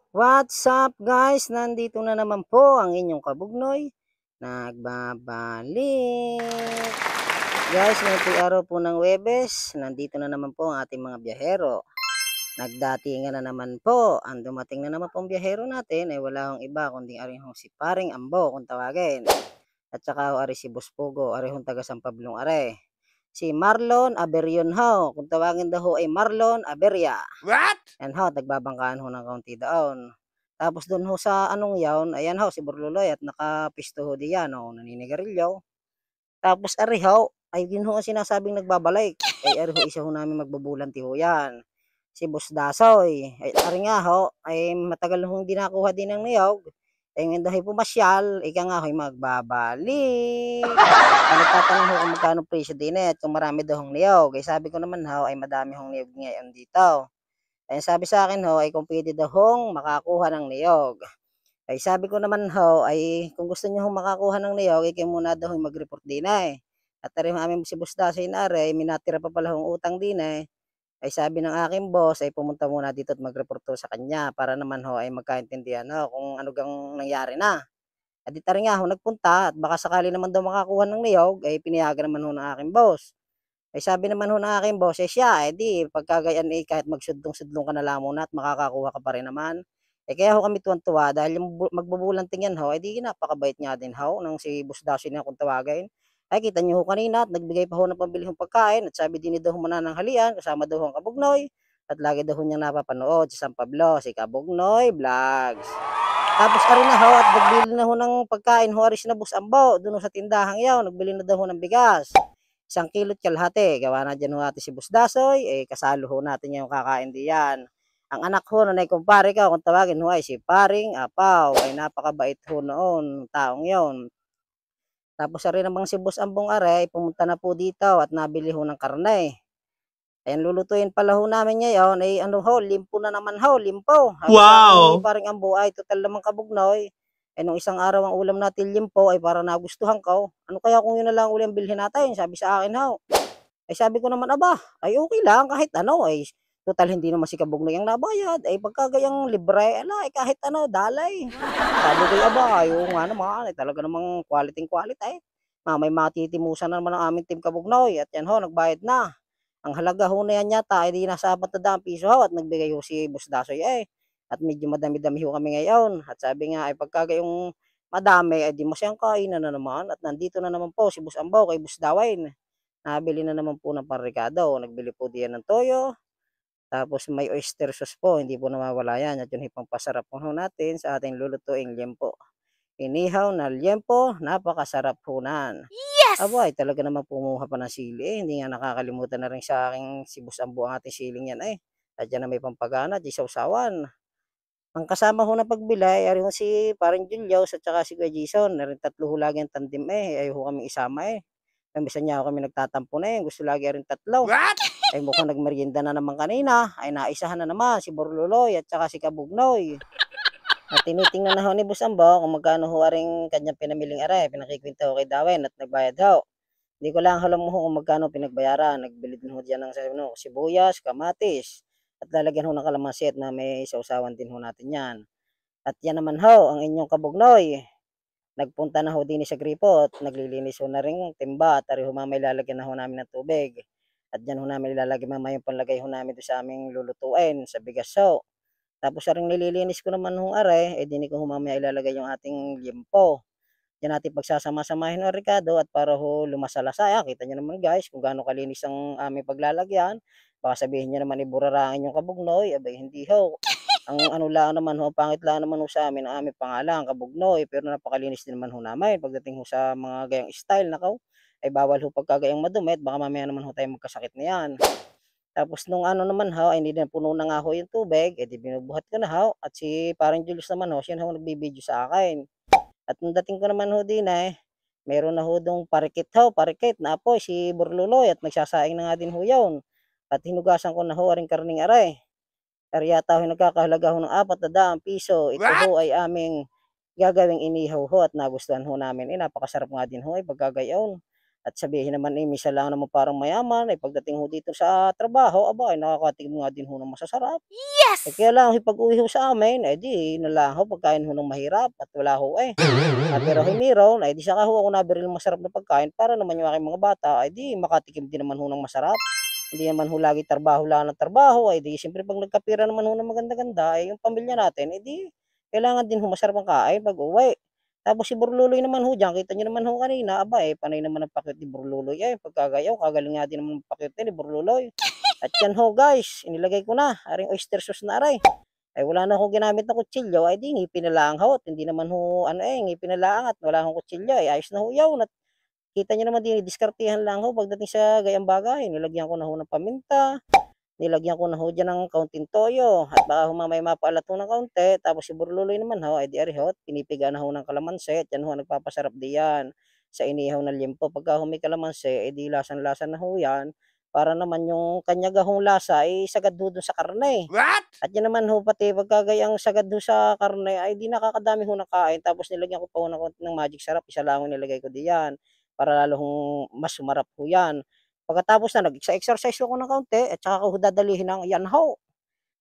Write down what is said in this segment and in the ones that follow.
What's up guys? Nandito na naman po ang inyong kabugnoy. Nagbabalik. Guys, ngayong po araw po ng Webes, nandito na naman po ang ating mga biyahero. Nagdatingan na naman po. Ang dumating na naman po ang biyahero natin ay wala hong iba kundi aring hong si Paring Ambo kung tawagin. At saka ho ari si Buspugo, ari hong taga San Pablong are. Si Marlon Aberion ho, kung tawagin daw ho ay Marlon Aberia. What? Yan ho, nagbabangkaan ho ng kaunti doon. Tapos doon ho sa anong yawn, ayan ho, si Burluloy at nakapisto ho diyan ho, naninigarilyo. Tapos ari ho, ay yun ho ang sinasabing nagbabalik. Ay ari ho, isa ho namin magbabulanti ho yan. Si Boss Dasoy, ay ari nga ho, ay matagal hong di nakuha din ng niyog. Ay ngayon daw ay pumasyal, ika nga ho'y magbabalik. Nagtatanong ho kung magkano presyo din at kung marami daw hong niyog. Ay sabi ko naman ho, ay madami hong niyog ngayon dito. Ay sabi sa akin ho, ay kung pwede daw hong makakuha ng niyog. Ay sabi ko naman ho, ay kung gusto niyo hong makakuha ng niyog, ay kayo muna daw hong mag-report din eh. At rin amin si Boss Dasay na ay minatira pa pala hong utang din eh. Ay sabi ng aking boss ay pumunta muna dito at mag-report to sa kanya para naman ho ay magkaintindihan ho kung ano gang nangyari na. At di tari nga ho nagpunta at baka sakali naman daw makakuha ng niyog ay pinayagan naman ho ng aking boss. Ay sabi naman ho ng aking boss, eh siya, eh di pagka gayan eh kahit magsudlong-sudlong ka na lang muna at makakakuha ka pa rin naman. Eh kaya ho kami tuwan-tuwa dahil yung magbubulanting yan ho, eh di napakabait nga din ho ng si Boss Dashi na kung tawagin. Ay kita niyo ho kanina at nagbigay pa ho ng pambili hong pagkain at sabi din ni daw ho manananghalian kasama daw ho ang Kabugnoy at lagi daw ho niyang napapanood sa San Pablo, si Kabugnoy Vlogs. Tapos ari na ho at nagbili na ho ng pagkain ho aris na Boss Ambo doon ho sa tindahang yaw, nagbili na daw ho ng bigas. 1 kilo't kalahati, gawa na diyan ho ate si Boss Dasoy, eh kasalo ho natin yung kakain diyan. Ang anak ho na kumpare ka kung tawagin ho ay si Paring Apaw, ay napakabait ho noon, taong yon. Tapos ari namang si Boss Ambong are, pumunta na po dito at nabili ho ng karne. Ayan lulutuin pala ho namin ngayon ay ano ho, limpo na naman ho, limpo. Sabi sa akin ni Wow! Paring Ambo ay total naman Kabugnoy. Eh nung isang araw ang ulam natin limpo ay para nagustuhan ko. Ano kaya kung yun na lang ulam bilhin natin? Sabi sa akin ho. Ay sabi ko naman, aba, ay okay lang kahit ano, ay total hindi naman si Kabugnoy ang nabayad, ay pagka gayang libre, ala, ay kahit ano, dalay. Sabi ko, aba, ay oo nga naman, ay talaga namang quality quality. May matitimusan na naman ang aming team Kabugnoy at yan ho, nagbayad na. Ang halaga ho na yan yata ay di nasa 400 piso ho at nagbigay ho si Boss Dasoy eh. At medyo madami-dami ho kami ngayon. At sabi nga ay pagka gayong madami ay di masyang kainan na naman at nandito na naman po si Boss Ambaw kay Boss Dawain. Nabili na naman po ng panrikado, nagbili po diyan ng toyo, tapos may oyster sauce po, hindi po nawawala yan at yun pampasarap po ho natin sa ating lulutuing liempo. Inihaw na liempo, napakasarap po nan. Yes! Aba, ay talaga naman kumuha pa ng sili eh, hindi nga nakakalimutan na rin sa aking si Boss Ambo ang ating siling yan eh. At yan na may pampagana, di sausawan. Ang kasama ho ng pagbilay, ay ho si parang Julius at saka si Kuya Jason, na rin tatlo ho lagi ang tandem eh, ay ho kami isama eh. Minsan niya kami nagtatampo na eh, gusto lagi rin tatlo. What? Ay mukhang nagmerienda na naman kanina, ay naisahan na naman si Borluloy at saka si Kabugnoy. At tinitingnan na ho ni Boss Ambo kung magkano ho aring kanyang pinamiling are, pinakikwenta ho kay Dawen at nagbayad ho. Hindi ko lang alam mo kung magkano pinagbayaran, nagbili din ho diyan ng ano, sibuyas, kamatis, at lalagyan ho ng kalamansi at na may sausawan din ho natin yan. At yan naman ho, ang inyong Kabugnoy. Nagpunta na ho din sa gripo at naglilinis ho na rin timba at ari ho mamaya lalagyan na ho namin ng tubig. At diyan ho namin ilalagay mamaya yung panlagay ho namin do'n sa aming lulutuin sa bigas ho. Tapos sa ring nililinis ko naman hong are, eh di ko ho mamaya ilalagay yung ating liempo. Diyan natin pagsasama-samahin ho Ricardo at para ho lumasalasa. Kita niyo naman guys kung gaano kalinis ang aming paglalagyan. Baka sabihin niyo naman iburarahin yung Kabugnoy, abay hindi ho. Ang ano lang naman ho, pangit lang naman ho sa amin ang aming pangalan, Kabugnoy, pero napakalinis din naman ho namin pagdating ho sa mga gayang style nako, ay bawal ho pagka gayang madumi at baka mamaya naman ho tayong magkasakit na yan. Tapos nung ano naman ho, ay hindi na puno na nga ho yung tubig, eh di binubuhat ko na ho at si parang Julius naman ho, siya na ho nagbibideo sa akin. At nung dating ko naman ho din eh, meron na ho dong parikit na apoy si Burluloy at nagsasaing na nga din ho yun. At hinugasan ko na ho aring karning aray. Yata ho'y nagkakahalaga ho ng 400 piso. Ito What? ho ay aming gagawing inihaw ho at nagustuhan ho namin. Eh, napakasarap nga din ho ay pagkagayon. At sabihin naman, minsan lang naman parang mayaman, ay pagdating ho dito sa trabaho, aba, ay nakakatikim nga din ho ng masasarap. Kaya lang ho pag-uwi ho sa amin, eh, di na lang ho pagkain ho ng mahirap at wala ho, eh. Pero kay meron, ay di saka ho ako nabili ng masarap na pagkain para naman yung aking mga bata ay di makatikim din naman ho ng masarap. Hindi naman ho lagi trabaho lang ng trabaho, ay di siyempre 'pag nagkapera naman ho ng maganda-ganda, ay yung pamilya natin, eh, di kailangan din ho masarap ang kain pag-uwi. Tapos si Burluloy naman ho diyan, kita niyo naman ho kanina, aba, eh, panay naman ang pakyut ni Burluloy, eh, pagkagayaw kagaling nga din naman pakyutin ni Burluloy. At yan ho guys, inilagay ko na, aring oyster sauce na aray. Ay wala na akong ginamit na kutsilyo, ay di ngipin na lang ho, at hindi naman ho ano, eh, ngipin na lang at wala akong kutsilyo, ay ayos na ho yawn at kita niyo naman dinidiskartehan lang ho pagdating sa gayang bagay. Nilagyan ko na ho ng paminta, nilagyan ko na ho diyan ng kaunting toyo at baka ho mamaya mapaalat ho ng kaunti. Tapos si Burluloy naman ho, ay di ari ho, pinipiga na ho ng kalamansi at yan ho nagpapasarap diyan sa inihaw na liempo. Pagka ho may kalamansi, eh di lasang-lasa na ho yan para naman yung kanya gahong lasa ay sagad ho dun sa karne. At yan naman ho pati pagkagayang sagad ho sa karne ay di nakakadami ho ng kain tapos nilagyan ko pa ho ng konti ng magic sarap, isa lang ang nilagay ko diyan para lalo hong mas sumarap ho yan. Pagkatapos na nag-exercise ako ng kaunti at saka ko ho dadalhin ng yan ho,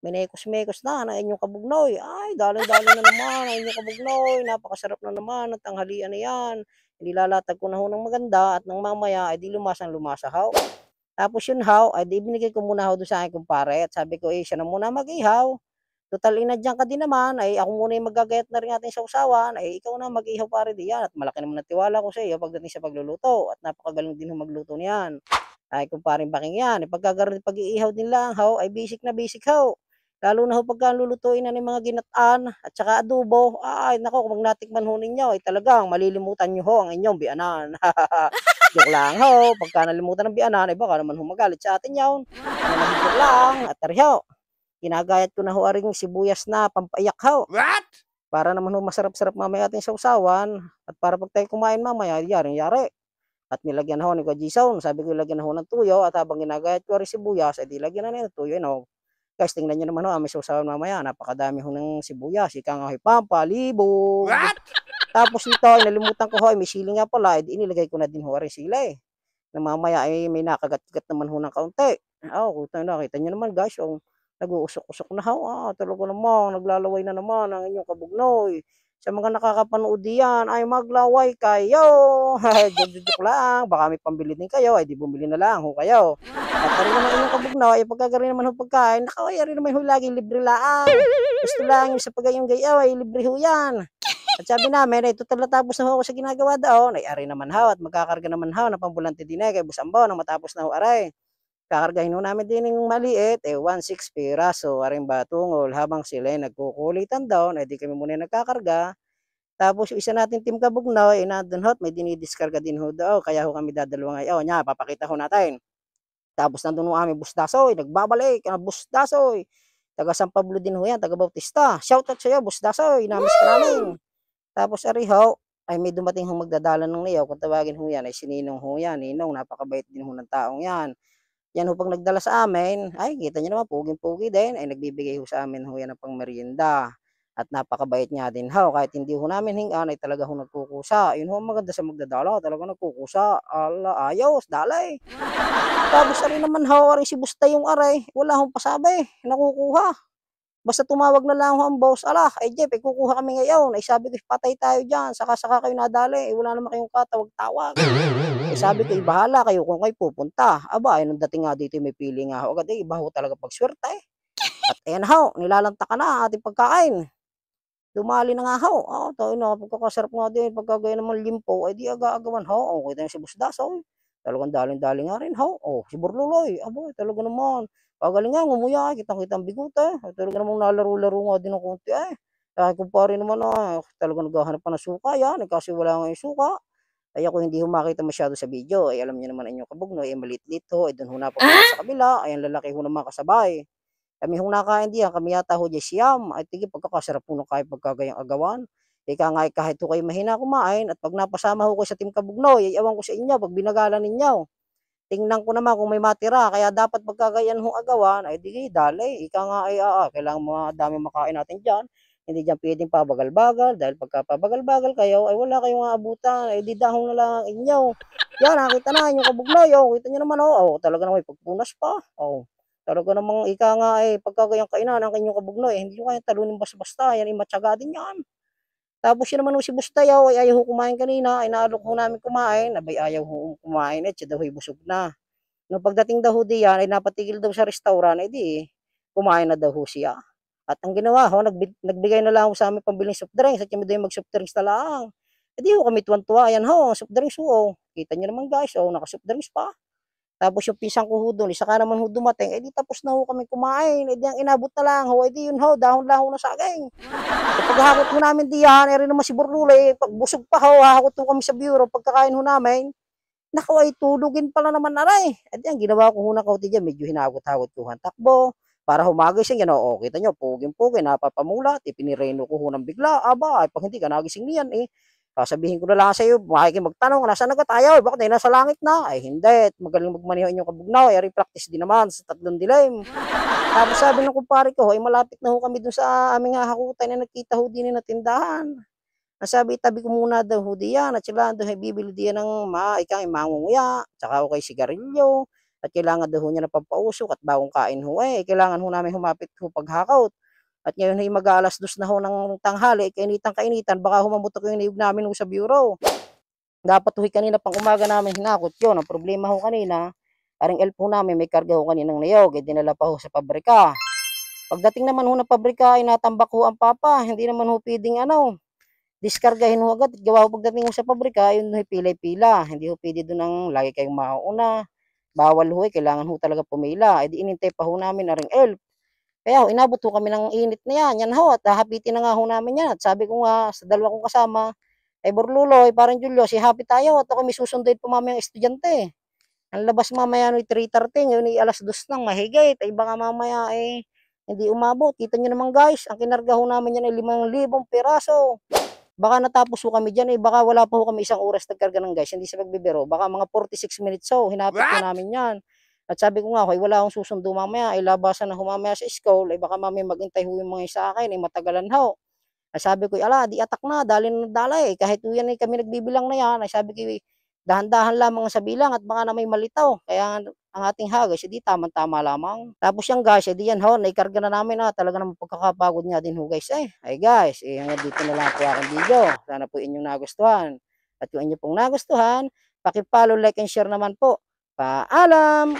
minekos-mekos na ng inyong kabugnoy. Ay daling-dali na naman ang inyong kabugnoy, napakasarap na naman ng tanghalian na yan. Nilalatag ko na ho ng maganda at nang mamaya ay di lumasang-lumasa ho. Tapos yun haw, ay di binigay ko muna ho dun sa aking kumpare at sabi ko, eh, siya na muna mag-ihaw. Tutal inadyan ka din naman, ay ako muna yung maggagayat na rin ating sausawan, ay ikaw na mag-ihaw pare diyan at malaki naman ang tiwala ko sa iyo pagdating sa pagluluto at napakagaling din ho magluto niyan. Ay kumparing Baking yan, eh, pag-iihaw din lang haw, ay bisik na bisik haw. Lalo na ho pagka lulutuin na ng mga ginataan at saka adobo, ay naku kung natikman ho ninyo ay talagang malilimutan niyo ho ang inyong biyanan. Joke lang ho, pagka nalimutan ng biyanan, ay baka naman ho magalit sa atin yawn. Joke lang at ari ho, ginagayat ko na ho aring sibuyas na pampayak ho. Para naman ho masarap-sarap mamaya ating sausawan at para 'pag tayo kumain mamaya yaring-yari. At nilagyan na ho ni Kajison, sabi ko ilagyan na ho ng tuyo at habang ginagayat ko rin sibuyas, eh, di lagyan na ng tuyo, no. Guys, tingnan niyo naman ho, aming sausawan mamaya, napakadami ho ng sibuyas, ika nga ho'y pampalibog. Tapos nito ay nalimutan ko ho, ay may sili nga pala, eh, di inilagay ko na din ho rin sili. Na mamaya ay may nakagat-gat naman ho ng kaunti. Kita niyo naman guys, yung nag-uusok-usok na ho, talaga namang naglalaway na naman ang inyong kabugnoy. Sa mga nakakapanood diyan ay maglaway kayo. Joke lang, baka may pambili din kayo, ay di bumili na lang ho kayo. At ano naman inyong kabugnoy, ay pagka gano'n naman ho pagkain, naku ay ari naman ho laging libre laang. Gusto lang yung sa pagayong-gayaw ay libre ho yan. At sabi namin, ay tutal natapos na ho ako sa ginagawa daon, ay ari naman ho at magkakarga naman ho ng pambulante din kay Boss Ambo nang matapos na ho aray. Kakargahin ho namin din yung maliit, eh 1/6 piraso, aring batungol habang sila ay nagkukulitan daw, eh di kami muna yung nagkakarga. Tapos yung isa nating team kabugnaw, eh nandun ho't may dinidiskarga din ho daw, kaya ho kami dadalawa ngayon, nya papakita ho natin. Tapos nandun ho aming Busdasoy, nagbabalik, Busdasoy. Taga San Pablo din ho yan, taga Bautista. Shoutout sa'yo, Busdasoy, na-miss ka namin. Tapos ari ho, ay may dumating hong magdadala ng niyaw, kung tawagin ho yan, ay si Ninong ho yan. Ninong, napakabait din ho ng taong yan. Yan ho 'pag nagdala sa amin, ay kita niyo naman puging-pugi din, ay nagbibigay ho sa amin ho yan ng pangmeryenda. At napakabait niya din ho, kahit hindi ho namin hingaan ay talaga hong nagkukusa. Yun ho ang maganda sa magdadala, talagang nagkukusa, ayos, dalay. Tapos ari naman ho, ari si Bustay yung aray, wala hong pasabi, nakukuha. Basta tumawag na lang ho ang boss, "Ala, eh, Jeff, eh, kukuha kami ngayon." Ay sabi ko, "Patay tayo diyan, saka-saka kayo nadali, eh, wala naman kayong katawag-tawag." Eh, sabi ko, "Eh, bahala kayo kung kayo pupunta." Aba, eh, nung dating nga dito, may pili nga ho agad, eh, iba ho talaga 'pag swerte. At ayan ho, nilalantakan na ang ating pagkain. Dumali na nga ho, tayo na pagkakasarap nga din pagka gaya naman limpo, eh, di aga-agawan ho. Kita niyo si Boss Dasoy, talagang daling-dali nga rin ho. Si Burluloy, aba, talaga naman kagaling nga ngumuya, kitang-kita ang bigote, talaga namang nalaro-laro nga din ng konti, eh. Ay kumpare naman, talagang naghahanap pa ng suka 'yan, eh, kasi wala nga yung suka. Ay ako hindi ho makita masyado sa video, ay alam niyo naman ang inyong kabugnoy, eh, maliit-liit ho, eh, dun ho napunta sa kabila, ay ang lalaki ho ng mga kasabay. Kami hong nakain diyan, kami yata ho diyan siyam, ay tige pagkakasarap po nung kahit pagkagayang agawan. Ika nga, eh, kahit ho kayo mahina kumain at 'pag napasama ho kayo sa team kabugnoy, ay ewan ko sa inyo 'pag binagalan ninyo. Tingnan ko naman kung may matira, kaya dapat pagka ganyan hong agawan, ay di dali. Ika nga ay, kailangang madaming makain natin diyan. Hindi diyan puwedeng pabagal-bagal dahil pagka pabagal-bagal kayo ay wala kayong aabutan, eh, di dahon na lang ang inyo. Yan nakita na inyong kabugnoy, oh, kita niyo naman, oh, talaga namang may pagpunas pa, oh. Talaga namang ika nga, eh, pagka ganyang kainan ang inyong kabugnoy, hindi niyo kayang talunin basta-basta, yan ay matiyaga din yan. Tapos yun naman ho si Bustayaw ay ayaw ho kumain kanina, ay inaalok ho namin kumain, abay ayaw ho kumain at siya daw ay busog na. Nung pagdating daw ho diyan ay napatigil daw sa restaurant, eh, di kumain na daw ho siya. At ang ginawa ho nagbigay na lang ho sa'min pambiling soft drinks at kami daw yung mag-soft drinks na lang. Eh, di ho kami tuwang-tuwa, ayan ho soft drinks ho, oh. Kita niyo naman guys, oh, naka-soft drinks pa. Tapos yung pinsan ko ho dun, eh, saka naman ho dumating, eh, di tapos na ho kami kumain, eh, di ang inabot na lang ho, eh, di yun ho dahon lang ho ng saging. Eh, paghakot ho namin diyan, eh, rin naman si Burlulay, pag busog pa ho, hahakot ho kami sa bureau, pagkakain ho namin, naku ay tulugin pala naman aray. Eh, di ang ginawa ko ho ng kaunti diyan, medyo hinagot-hagot ko ang takbo, para humagising yan, oo, kita niyo puging-pugi, napapamulat, ipinireno ko ho ng bigla, aba, ay pag hindi ka nagising niyan, eh, sasabihin ko na lang sa'yo, makikimagtanong, nasaan na ka tayo, bakit ay nasa langit na? Ay hindi, magaling magmaneho inyong kabugnaw, ay practice din naman sa tatlong dilim. Tapos sabi ng kumpare ko, ay malapit na ho kami dun sa aming hahakutan na nagkita ho din na tindahan. Ang sabi, itabi ko muna daw ho diyan at sila daw ay bibili diyan ng ika nga mangunguya, tsaka o kay sigarilyo, at kailangan daw ho niya ng pampausok at bagong kain ho, eh, kailangan ho namin humapit ho paghakot. At ngayon ay mag-aalas-2 na ho ng tanghali, kainitan-kainitan, baka humamutok yung niyog namin ho sa bureau. Dapat ho'y kanina pang umaga namin hinakot yun, ang problema ho kanina, aring elf ho namin may karga ho kaninang niyog, eh, dinala pa ho sa pabrika. Pagdating naman ho ng pabrika ay natambak ho ang papa, hindi naman ho puwedeng ano, diskargahin ho agad, gawa ho pagdating ho sa pabrika yun ho'y pilay-pila, hindi ho puwede dun ng lagi kayong mauuna, bawal ho, eh, kailangan ho talaga pumila, eh, di inintay pa ho namin aring elf. Kaya ho inabot ho kami ng init na yan, yan ho at hahapitin na nga ho namin yan at sabi ko nga sa dalawa kong kasama, "Ay Borluloy, parang Julio, si-happy tayo at ako'y may susunduin pa mamayang estudyante. Ang labas mamaya no'y 3:30 ngayon ay 2:00 ng mahigit, ay baka mamaya, eh, hindi umabot." Kita niyo naman guys, ang kinarga ho namin yan ay 5,000 piraso. Baka natapos ho kami diyan, eh, baka wala pa ho kami isang oras nagkarga ng guys, hindi sa pagbibiro, baka mga 46 minutes ho, hinapit ho namin yan. At sabi ko nga, "Hoy, wala akong susundo mamaya, ay labasan na ho mamaya sa school, ay baka mamaya maghintay ho yung mga sa akin, ay matagalan ho." Ay sabi ko, "Ala, di atak na, dali na dali, eh, kahit yan ay kami nagbibilang na yan." Ay sabi ko, eh, "Dahan-dahan lamang sa bilang at baka na may malitaw, kaya ang ating hagis, eh, di tamang-tama lamang." Tapos yan guys, eh, di yan ho, naikarga na namin, talaga namang pagkakapagod nga din ho guys, eh. Ay guys, eh, hanggang dito na lang po aking video. Sana po inyong nagustuhan. At kung inyo pong nagustuhan, paki-follow, like, and share naman po. Paalam!